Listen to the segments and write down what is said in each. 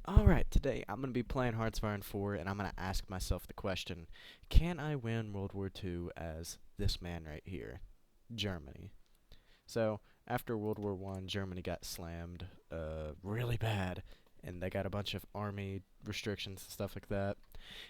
Alright, today I'm going to be playing Hearts of Iron 4, and I'm going to ask myself the question, can I win World War II as this man right here, Germany? So, after World War I, Germany got slammed really bad, and they got a bunch of army restrictions and stuff like that.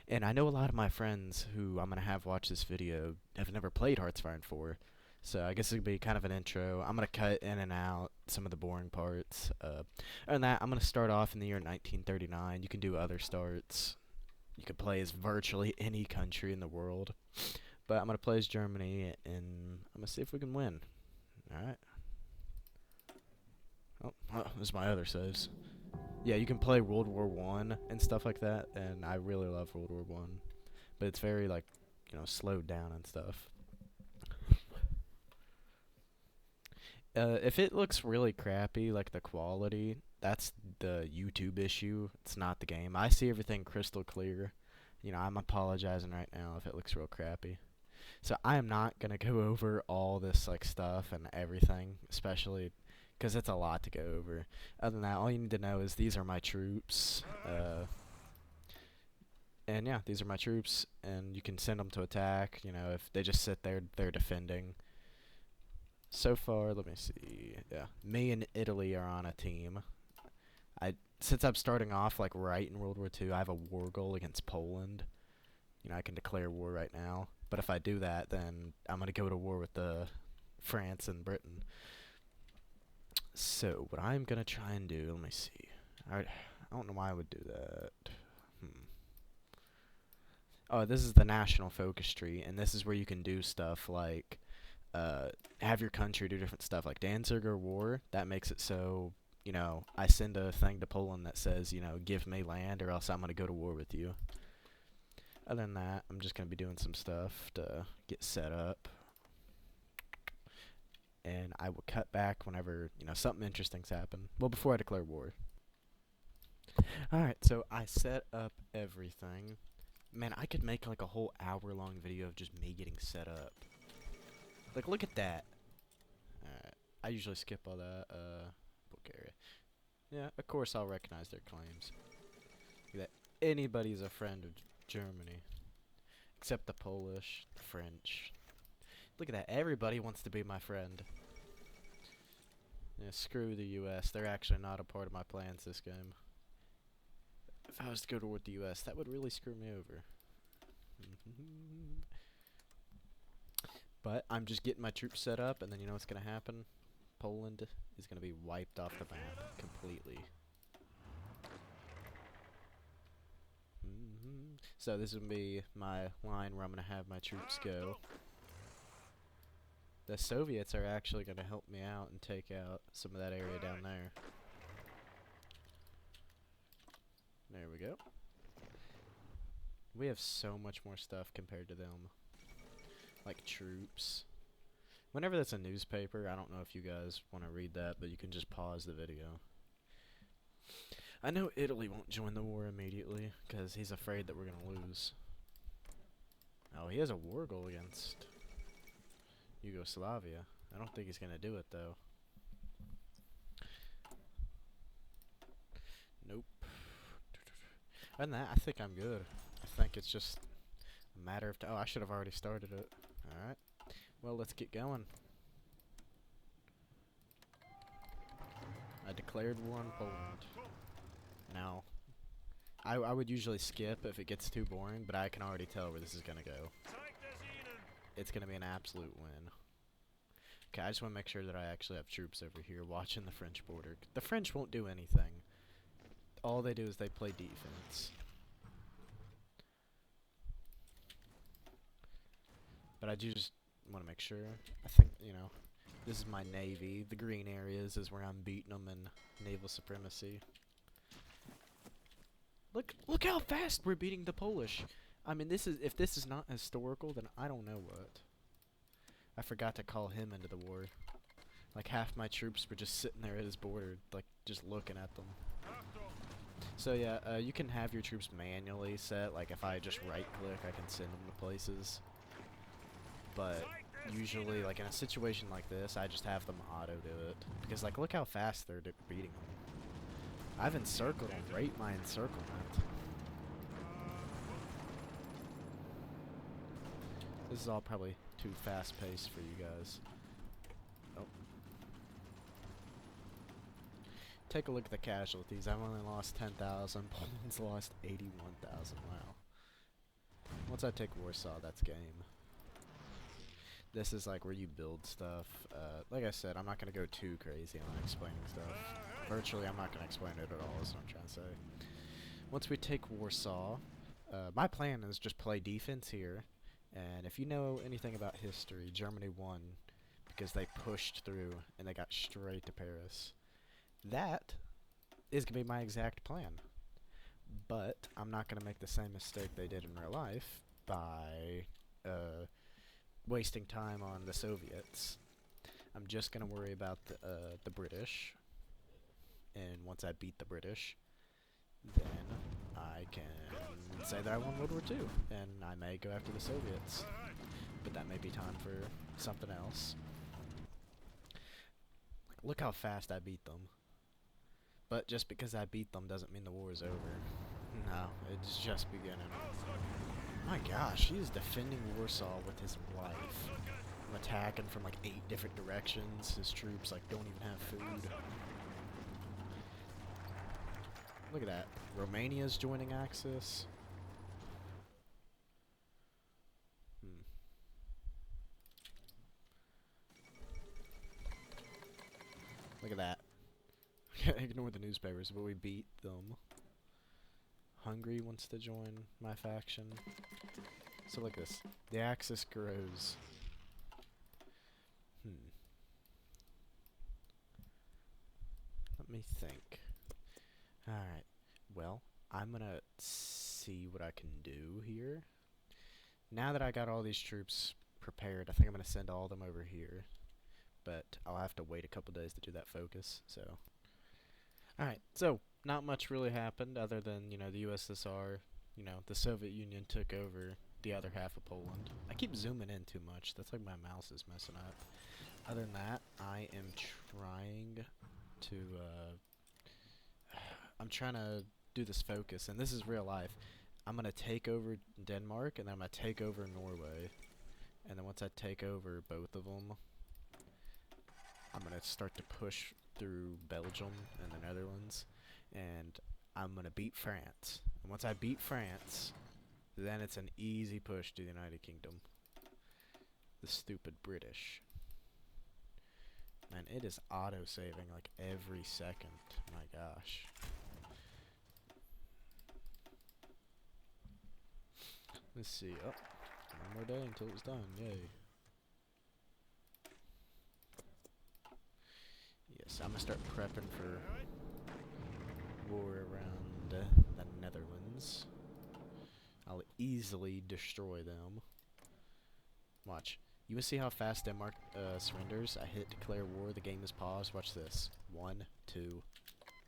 And I know a lot of my friends who I'm going to have watch this video have never played Hearts of Iron 4, so I guess it'll be kind of an intro. I'm going to cut in and out some of the boring parts. Other than that, I'm going to start off in the year 1939. You can do other starts. You can play as virtually any country in the world. But I'm going to play as Germany, and I'm going to see if we can win. Alright. Oh, this is my other saves. Yeah, you can play World War I and stuff like that, and I really love World War I. But it's very, like, slowed down and stuff. If it looks really crappy, like the quality, that's the YouTube issue. It's not the game. I see everything crystal clear. I'm apologizing right now if it looks real crappy. So I am not going to go over all this like stuff and everything, especially because it's a lot to go over. Other than that, all you need to know is these are my troops. And yeah, these are my troops, and you can send them to attack. If they just sit there, they're defending. So far, let me see. Yeah, me and Italy are on a team. Since I'm starting off like right in World War II, I have a war goal against Poland. I can declare war right now. But if I do that, then I'm gonna go to war with France and Britain. So what I'm gonna try and do, let me see. I don't know why I would do that. Oh, this is the national focus tree, and this is where you can do stuff like have your country do different stuff, like Danziger War. That makes it so, I send a thing to Poland that says, give me land or else I'm going to go to war with you. Other than that, I'm just going to be doing some stuff to get set up. And I will cut back whenever, something interesting's happen. Well, before I declare war. Alright, so I set up everything. Man, I could make like a whole hour-long video of just me getting set up. Like, look at that. Alright, I usually skip all that. Bulgaria. Yeah, of course I'll recognize their claims. Look at that. Anybody's a friend of Germany. Except the Polish, the French. Look at that. Everybody wants to be my friend. Yeah, screw the US. They're actually not a part of my plans this game. If I was to go toward the US, that would really screw me over. But I'm just getting my troops set up, and then you know what's going to happen? Poland is going to be wiped off the map completely. So this is going to be my line where I'm going to have my troops go. The Soviets are actually going to help me out and take out some of that area down there. There we go. We have so much more stuff compared to them. Like troops. Whenever that's a newspaper, I don't know if you guys want to read that, but you can just pause the video. I know Italy won't join the war immediately, because he's afraid that we're going to lose. Oh, he has a war goal against Yugoslavia. I don't think he's going to do it, though. Nope. Other than that, I think I'm good. I think it's just a matter of time. Oh, I should have already started it. Alright. Well, let's get going. I declared war on Poland. Now, I would usually skip if it gets too boring, but I can already tell where this is going to go. It's going to be an absolute win. Okay, I just want to make sure that I actually have troops over here watching the French border. The French won't do anything. All they do is they play defense. But I do just want to make sure. I think, this is my navy. The green areas is where I'm beating them in naval supremacy. Look how fast we're beating the Polish. I mean, if this is not historical, then I don't know what. I forgot to call him into the war. Like, half my troops were just sitting there at his border, like, just looking at them. So yeah, you can have your troops manually set. Like, if I just right-click, I can send them to places. But usually, like, in a situation like this, I just have them auto-do it. Because, like, look how fast they're beating them. I've encircled them. Rate my encirclement. This is all probably too fast-paced for you guys. Oh. Take a look at the casualties. I've only lost 10,000. Poland's lost 81,000. Wow. Once I take Warsaw, that's game. This is like where you build stuff. Like I said, I'm not going to go too crazy on explaining stuff. Virtually, I'm not going to explain it at all, is what I'm trying to say. Once we take Warsaw, my plan is just play defense here. And if you know anything about history, Germany won because they pushed through and they got straight to Paris. That is going to be my exact plan. But I'm not going to make the same mistake they did in real life by wasting time on the Soviets. I'm just going to worry about the British. And once I beat the British, then I can say that I won World War II. And I may go after the Soviets. But that may be time for something else. Look how fast I beat them. But just because I beat them doesn't mean the war is over. No, it's just beginning. My gosh, he is defending Warsaw with his life. I'm attacking from like 8 different directions. His troops like don't even have food. Look at that. Romania's joining Axis. Look at that. Ignore the newspapers, but we beat them. Hungary wants to join my faction. So look at this. The Axis grows. Let me think. Alright. Well, I'm gonna see what I can do here. Now that I got all these troops prepared, I think I'm gonna send all of them over here. But I'll have to wait a couple days to do that focus, so. Alright, so not much really happened other than, you know, the USSR, you know, the Soviet Union took over the other half of Poland. I keep zooming in too much. That's like my mouse is messing up. Other than that, I am trying to, I'm trying to do this focus, and this is real life. I'm going to take over Denmark, and then I'm going to take over Norway. And then once I take over both of them, I'm going to start to push through Belgium and the Netherlands, and I'm going to beat France. And once I beat France, then it's an easy push to the United Kingdom. The stupid British. Man, it is auto-saving like every second. My gosh. Let's see. Oh, one more day until it's done. Yay. Yes, I'm gonna start prepping for war around the Netherlands. I'll easily destroy them. Watch. You will see how fast Denmark surrenders. I hit declare war. The game is paused. Watch this. 1, 2.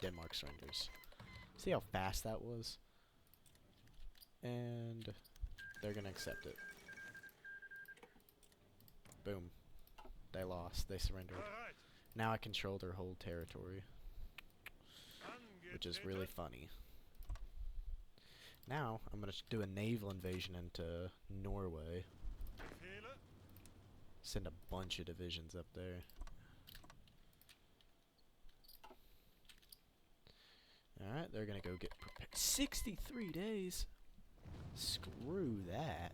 Denmark surrenders. See how fast that was? And they're gonna accept it. Boom. They lost. They surrendered. Now I control their whole territory, which is really funny. Now I'm gonna do a naval invasion into Norway. Send a bunch of divisions up there. Alright, they're gonna go get prepared. 63 days? Screw that.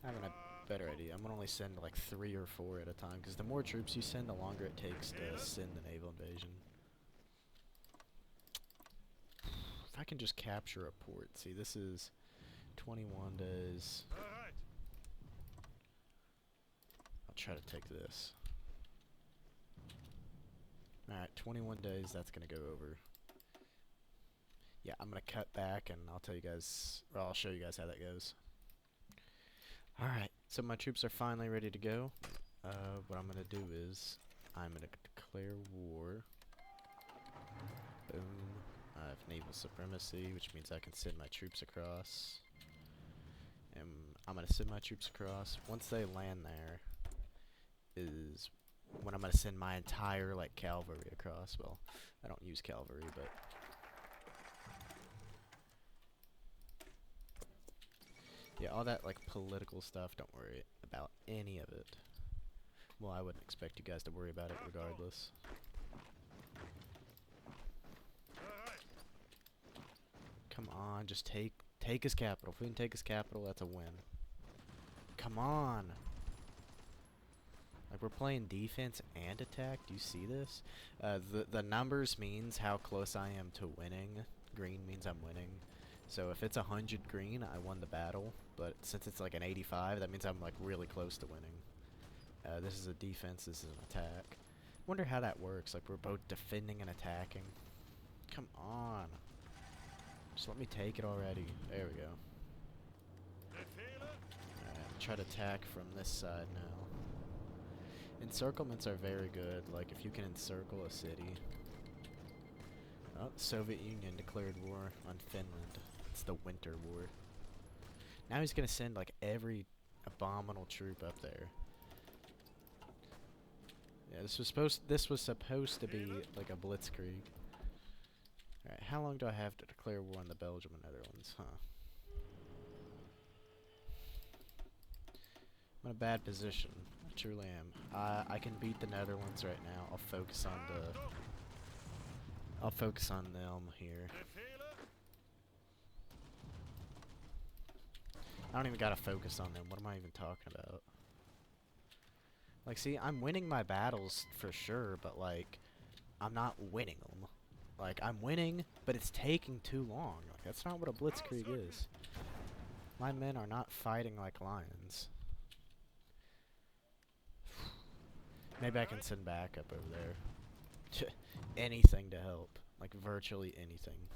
I have a better idea. I'm gonna only send like 3 or 4 at a time, because the more troops you send, the longer it takes to send the naval invasion. If I can just capture a port. See, this is 21 days. I'll try to take this. Alright, 21 days, that's gonna go over. Yeah, I'm gonna cut back and I'll tell you guys, or I'll show you guys how that goes. Alright, so my troops are finally ready to go. What I'm gonna do is, I'm gonna declare war. Boom. I have naval supremacy, which means I can send my troops across. And I'm gonna send my troops across. Once they land there, is when I'm gonna send my entire like cavalry across. Well, I don't use cavalry, but all that like political stuff, don't worry about any of it. Well, I wouldn't expect you guys to worry about it regardless. Come on, just take his capital. If we can take his capital, that's a win. Come on. Like, we're playing defense and attack. Do you see this? The numbers means how close I am to winning. Green means I'm winning. So if it's 100 green, I won the battle. But since it's like an 85, that means I'm like really close to winning. This is a defense, this is an attack. Wonder how that works. Like, we're both defending and attacking. Come on. Just let me take it already. There we go. Alright, try to attack from this side now. Encirclements are very good. Like, if you can encircle a city. Oh, the Soviet Union declared war on Finland. It's the Winter War. Now he's gonna send like every abominable troop up there. Yeah, this was supposed to be like a blitzkrieg. Alright, how long do I have to declare war on the Belgium and Netherlands? Huh. I'm in a bad position. I truly am. I can beat the Netherlands right now. I'll focus on them here. I don't even gotta focus on them. What am I even talking about? Like, see, I'm winning my battles for sure, but like, I'm not winning them. Like, I'm winning, but it's taking too long. Like, that's not what a blitzkrieg is. My men are not fighting like lions. Maybe I can send backup over there. Anything to help. Like, virtually anything.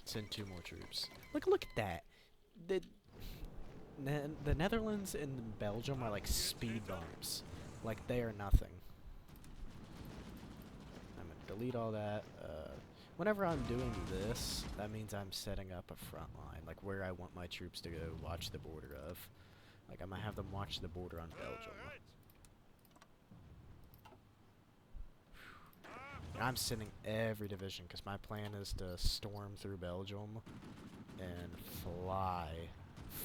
Send 2 more troops. Look at that. The Netherlands and Belgium are like speed bumps. Like, they are nothing. I'm gonna delete all that. Whenever I'm doing this, that means I'm setting up a front line, like where I want my troops to go watch the border of. Like, I'm gonna have them watch the border on Belgium. And I'm sending every division because my plan is to storm through Belgium and fly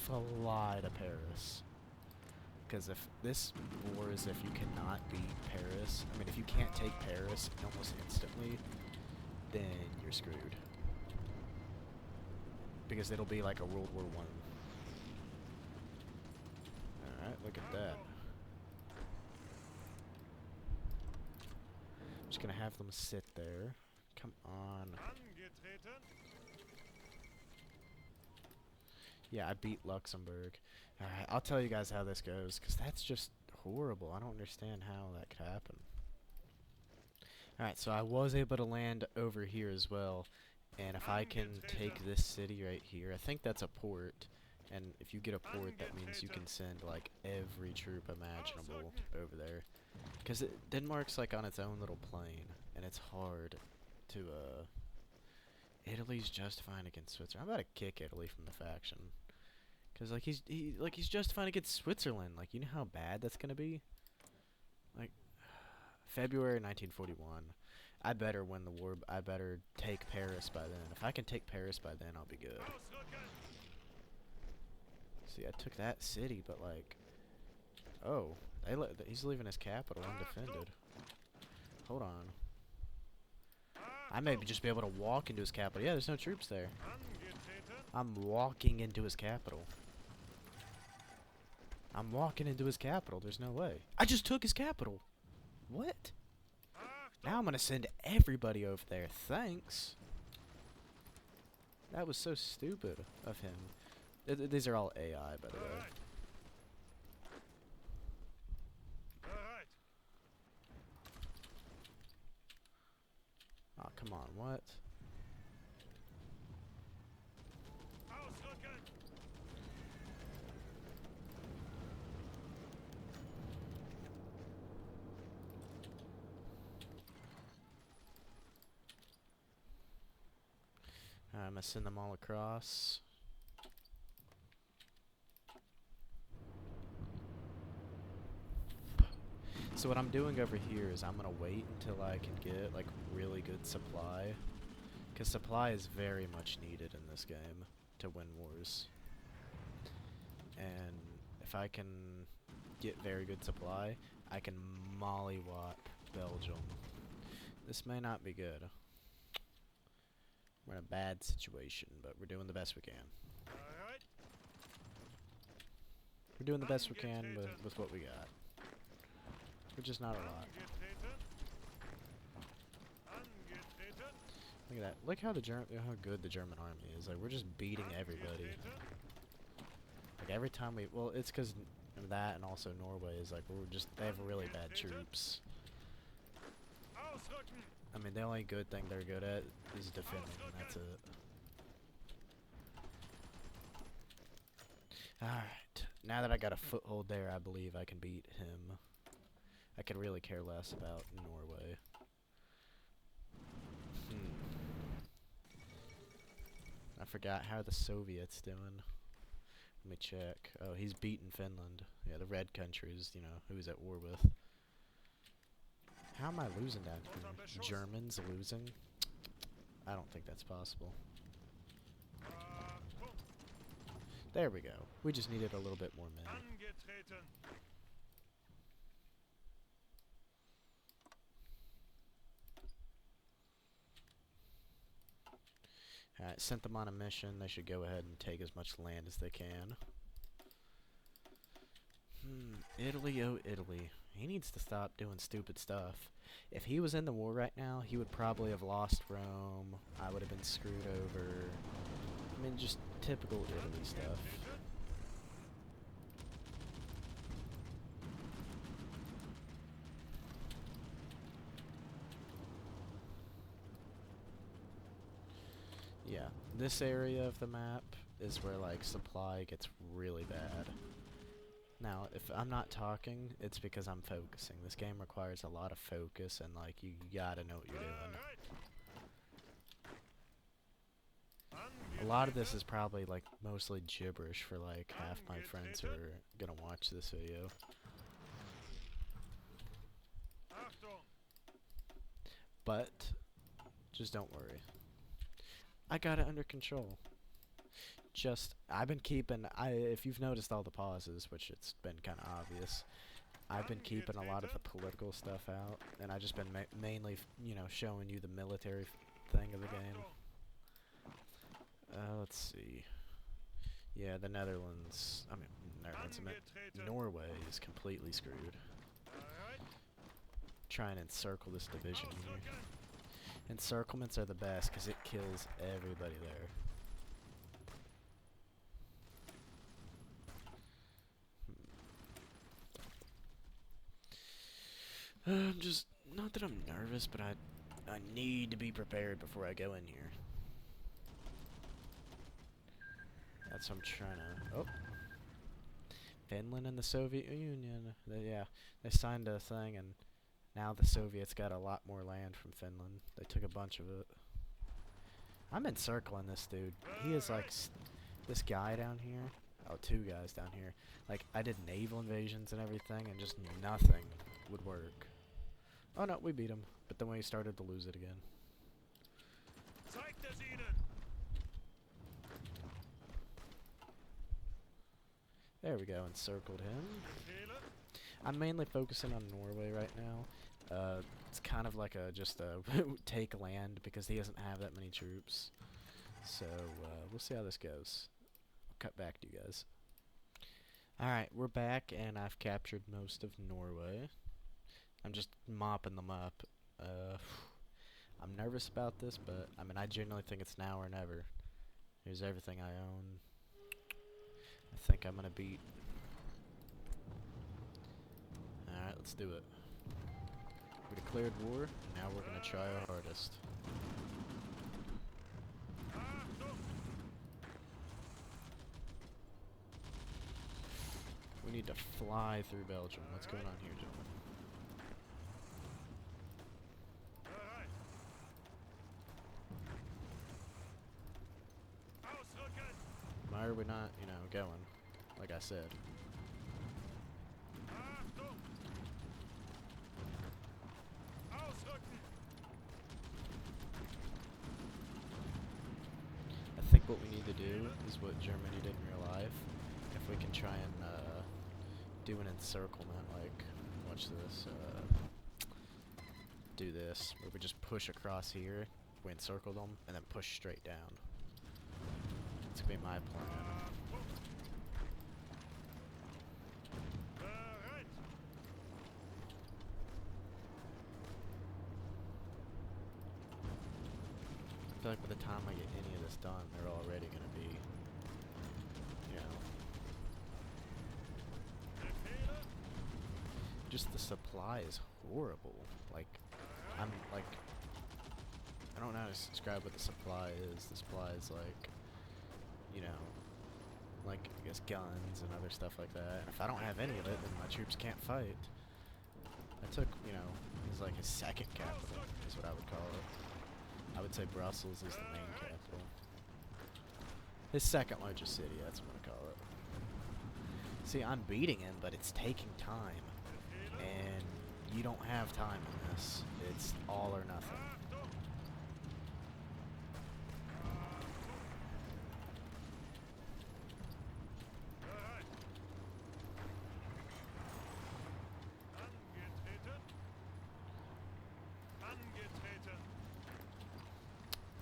to Paris. Because if this war is if you cannot beat Paris, I mean, if you can't take Paris almost instantly, then you're screwed. Because it'll be like a World War I. Alright, look at that. I'm just gonna have them sit there. Come on. Yeah, I beat Luxembourg. Alright, I'll tell you guys how this goes, because that's just horrible. I don't understand how that could happen. Alright, so I was able to land over here as well, and if I can take this city right here, I think that's a port, and if you get a port, that means you can send, like, every troop imaginable over there. Because Denmark's, like, on its own little plane, and it's hard to, Italy's justifying against Switzerland. I'm about to kick Italy from the faction. Cause like he's justifying against Switzerland. Like, you know how bad that's gonna be. Like, February 1941. I better win the war. I better take Paris by then. If I can take Paris by then, I'll be good. See, I took that city, but like, oh, he's leaving his capital undefended. Hold on. I may just be able to walk into his capital. Yeah, there's no troops there. I'm walking into his capital. I'm walking into his capital. There's no way. I just took his capital. What? Now I'm gonna send everybody over there. Thanks. That was so stupid of him. These are all AI, by the way. Oh, come on. What? I'm gonna send them all across. So what I'm doing over here is I'm gonna wait until I can get like really good supply, because supply is very much needed in this game to win wars. and if I can get very good supply, I can mollywop Belgium. This may not be good. We're in a bad situation, but we're doing the best we can. We're doing the best we can with what we got, which is not a lot. Look at that. Look how how good the German army is. Like, we're just beating everybody. Like, every time we... Well, it's because that and also Norway is like, they have really bad troops. I mean, the only good thing they're good at is defending, and that's it. Alright. Now that I got a foothold there, I believe I can beat him. I could really care less about Norway. I forgot how the Soviets doing. Let me check. Oh, he's beaten Finland. Yeah, the red countries, you know, who he's at war with. How am I losing down here? Germans losing? I don't think that's possible. There we go. We just needed a little bit more men. Alright, sent them on a mission. They should go ahead and take as much land as they can. Italy, oh Italy. He needs to stop doing stupid stuff. If he was in the war right now, he would probably have lost Rome. I would have been screwed over. I mean, just typical Italy stuff. Yeah, this area of the map is where, like, supply gets really bad. Now, if I'm not talking, it's because I'm focusing. This game requires a lot of focus, and, like, you gotta know what you're doing. A lot of this is probably, like, mostly gibberish for, like, half my friends who are gonna watch this video. But, just don't worry. I got it under control. I've been keeping, if you've noticed all the pauses, which it's been kind of obvious, I've been keeping a lot of the political stuff out, and I've just been mainly, you know, showing you the military thing of the game. Let's see. Yeah, the Netherlands, I meant Norway is completely screwed. Try and encircle this division here. Encirclements are the best, because it kills everybody there. I'm just, not that I'm nervous, but I need to be prepared before I go in here. That's what I'm trying to, oh. Finland and the Soviet Union, they signed a thing, and now the Soviets got a lot more land from Finland. They took a bunch of it. I'm encircling this dude. He is like, this guy down here, oh, two guys down here. Like, I did naval invasions and everything, and just nothing would work. Oh no, we beat him, but then we started to lose it again. There we go, encircled him. I'm mainly focusing on Norway right now. It's kind of like just a take land, because he doesn't have that many troops. So, we'll see how this goes. I'll cut back to you guys. Alright, we're back, and I've captured most of Norway. I'm just mopping them up. I'm nervous about this, but I mean, I genuinely think it's now or never. Here's everything I own. I think I'm gonna beat. Alright, let's do it. We declared war, now we're gonna try our hardest. We need to fly through Belgium. What's going on here, gentlemen? Why are we not, you know, going? Like I said. I think what we need to do is what Germany did in real life. If if we can try and do an encirclement, like, watch this, do this, where we just push across here, we encircle them, and then push straight down. That's gonna be my plan. I feel like by the time I get any of this done, they're already gonna be, you know, just the supply is horrible. Like, I'm like, I don't know how to describe what the supply is. The supply is like, you know, like, I guess guns and other stuff like that. And if I don't have any of it, then my troops can't fight. I took, you know, it's like his second capital, is what I would call it. I would say Brussels is the main capital. His second largest city, that's what I call it. See, I'm beating him, but it's taking time. And you don't have time in this. It's all or nothing.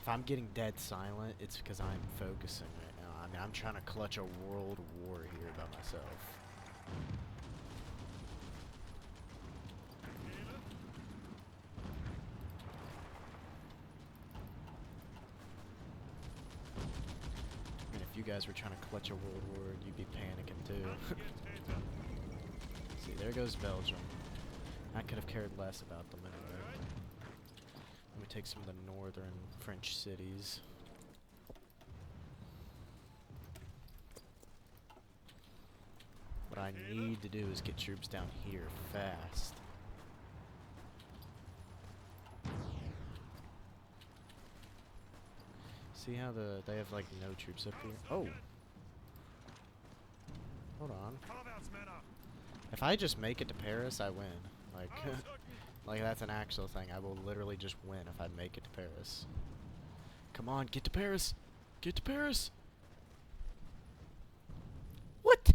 If I'm getting dead silent, it's because I'm focusing right now. I mean, I'm trying to clutch a world war here by myself. I mean, if you guys were trying to clutch a world war, you'd be panicking too. See, there goes Belgium. I could have cared less about them anyway. Let me take some of the northern French cities. What I need to do is get troops down here fast. See how they have like no troops up here? Oh! Hold on. If I just make it to Paris, I win. Like, like that's an actual thing. I will literally just win if I make it to Paris. Come on, get to Paris! Get to Paris! What?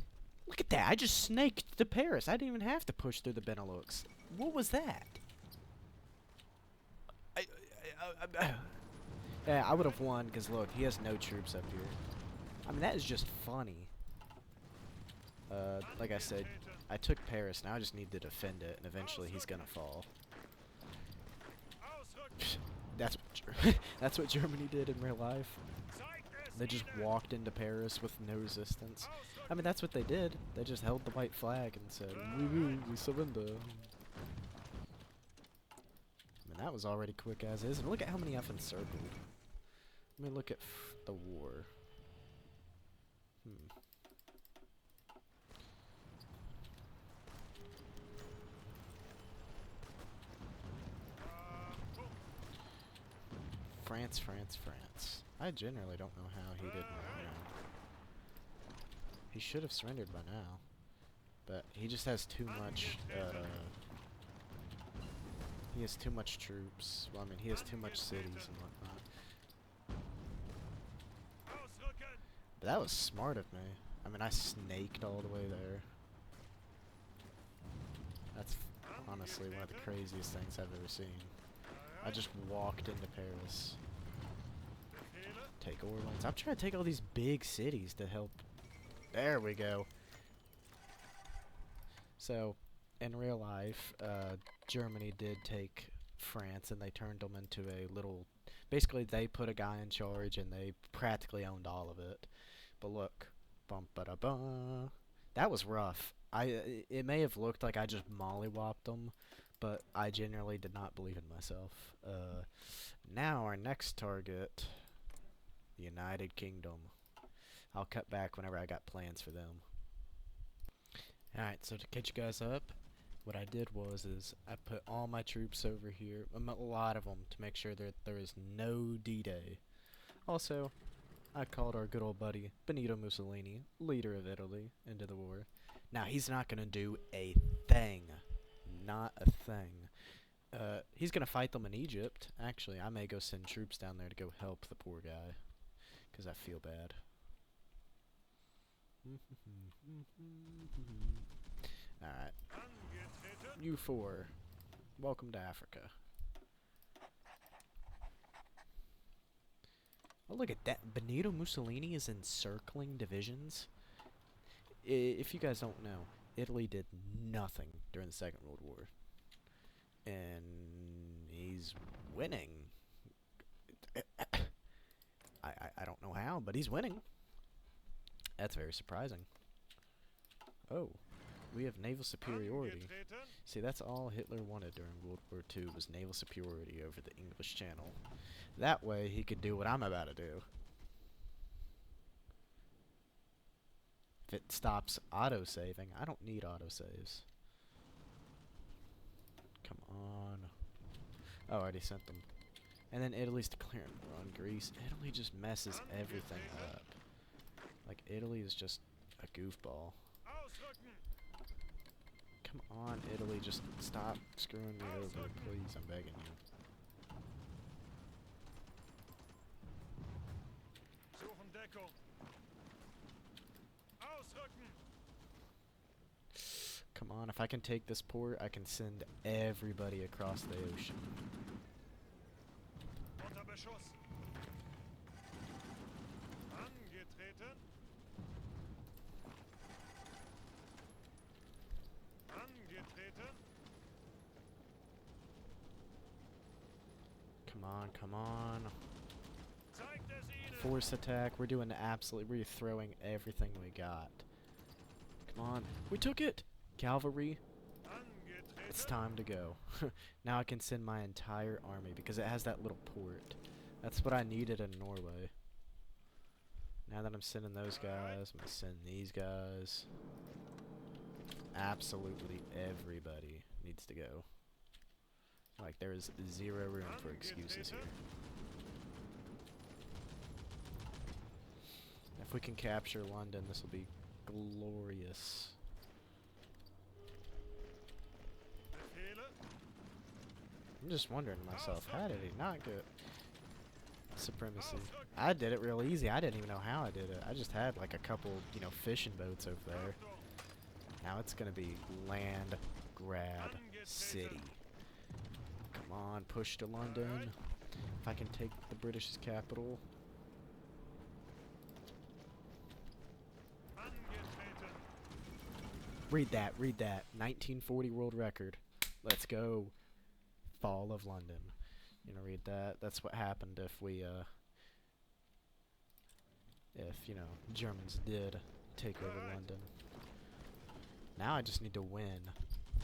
Look at that! I just snaked to Paris. I didn't even have to push through the Benelux. What was that? Yeah, I would have won because look, he has no troops up here. I mean, that is just funny. Like I said, I took Paris. Now I just need to defend it, and eventually he's gonna fall. That's what Germany did in real life. They just walked into Paris with no resistance. I mean, that's what they did. They just held the white flag and said, we surrender. I mean, that was already quick as is. And look at how many I've encircled. Let me look at the war. France, France, France. I generally don't know how he didn't. He should have surrendered by now, but he just has too much. He has too much troops. Well, I mean, he has too much cities and whatnot. But that was smart of me. I mean, I snaked all the way there. That's honestly one of the craziest things I've ever seen. I just walked into Paris. Take Orleans. I'm trying to take all these big cities to help. There we go. So, in real life, Germany did take France and they turned them into a little... Basically, they put a guy in charge and they practically owned all of it. But look. Bum-ba-da-ba. That was rough. It may have looked like I just mollywopped them, but I genuinely did not believe in myself. Now our next target, the United Kingdom. I'll cut back whenever I got plans for them. Alright, so to catch you guys up, what I did was I put all my troops over here, a lot of them, to make sure that there is no D-Day. Also, I called our good old buddy Benito Mussolini, leader of Italy, into the war. Now, he's not going to do a thing. Not a thing. He's going to fight them in Egypt. Actually, I may go send troops down there to go help the poor guy, because I feel bad. Alright. You four. Welcome to Africa. Oh, look at that. Benito Mussolini is encircling divisions. If you guys don't know, Italy did nothing during the Second World War. And he's winning. I don't know how, but he's winning. That's very surprising. Oh, we have naval superiority. See, that's all Hitler wanted during World War II was naval superiority over the English Channel. That way he could do what I'm about to do. If it stops auto-saving, I don't need auto-saves. Come on. Oh, I already sent them. And then Italy's declaring war on Greece. Italy just messes everything up. Like, Italy is just a goofball. Come on, Italy, just stop screwing me over, please, I'm begging you. Come on, if I can take this port, I can send everybody across the ocean. Come on, come on. Force attack. We're doing we're throwing everything we got. Come on. We took it! Cavalry. It's time to go. Now I can send my entire army because it has that little port. That's what I needed in Norway. Now that I'm sending those guys, I'm going to send these guys. Absolutely everybody needs to go. Like, there is zero room for excuses here. If we can capture London, this will be glorious. I'm just wondering to myself, how did he not get supremacy? I did it real easy. I didn't even know how I did it. I just had like a couple, you know, fishing boats over there. Now it's gonna be land grab city. Come on, push to London. If I can take the British capital. Read that, read that. 1940 world record. Let's go. Fall of London. You know, read that. That's what happened if we, you know, Germans did take over London. Now I just need to win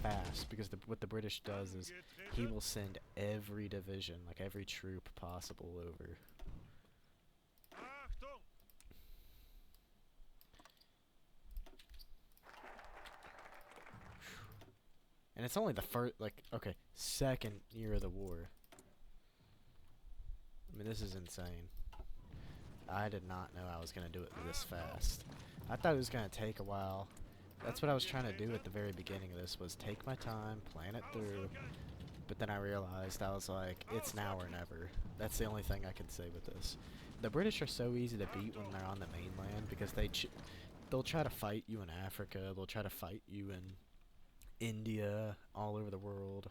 fast, because what the British does is he will send every division, like every troop possible over. And it's only the first, like, okay, second year of the war. I mean, this is insane. I did not know I was going to do it this fast. I thought it was going to take a while. That's what I was trying to do at the very beginning of this, was take my time, plan it through. But then I realized, I was like, it's now or never. That's the only thing I can say with this. The British are so easy to beat when they're on the mainland, because they'll try to fight you in Africa, they'll try to fight you in India, all over the world.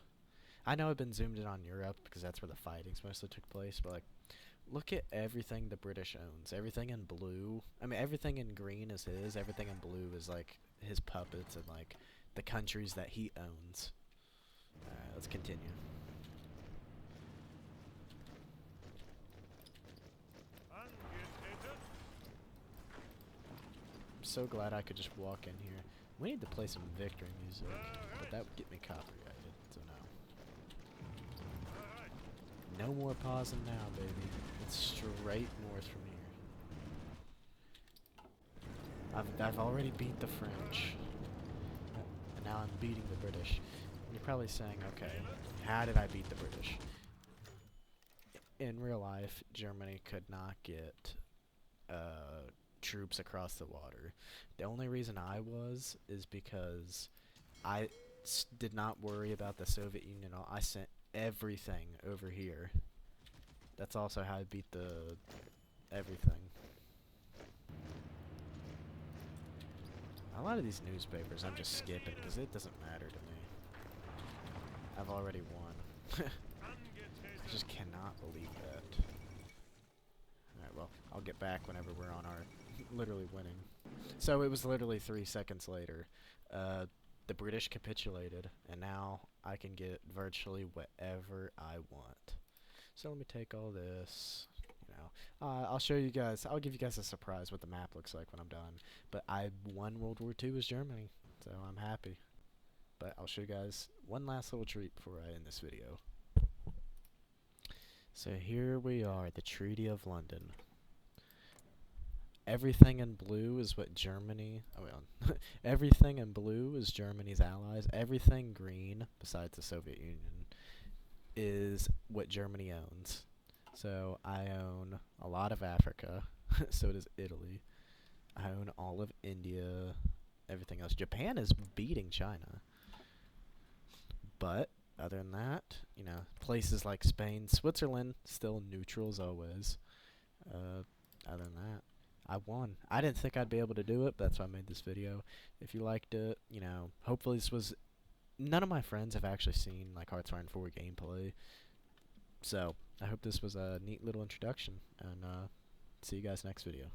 I know I've been zoomed in on Europe because that's where the fightings mostly took place, but like, look at everything the British owns. Everything in blue, I mean, everything in green is his, everything in blue is like his puppets and like the countries that he owns. Alright, let's continue. I'm so glad I could just walk in here. We need to play some victory music, but that would get me copyrighted, so no. No more pausing now, baby. It's straight north from here. I've already beat the French, and now I'm beating the British. And you're probably saying, okay, how did I beat the British? In real life, Germany could not get troops across the water. The only reason I is because I did not worry about the Soviet Union. I sent everything over here. That's also how I beat the everything. A lot of these newspapers I'm just skipping because it doesn't matter to me. I've already won. I just cannot believe that. Alright, well, I'll get back whenever we're on our literally winning. So it was literally 3 seconds later. The British capitulated, and now I can get virtually whatever I want. So let me take all this. You know, I'll show you guys. I'll give you guys a surprise what the map looks like when I'm done. But I won World War II as Germany, so I'm happy. But I'll show you guys one last little treat before I end this video. So here we are, the Treaty of London. Everything in blue is what Germany... Oh, wait, everything in blue is Germany's allies. Everything green, besides the Soviet Union, is what Germany owns. So I own a lot of Africa. So does Italy. I own all of India. Everything else. Japan is beating China. But other than that, you know, places like Spain, Switzerland, still neutral as always. Other than that, I won. I didn't think I'd be able to do it, but that's why I made this video. If you liked it, you know, hopefully this was... None of my friends have actually seen, like, Hearts of Iron 4 gameplay. So, I hope this was a neat little introduction, and see you guys next video.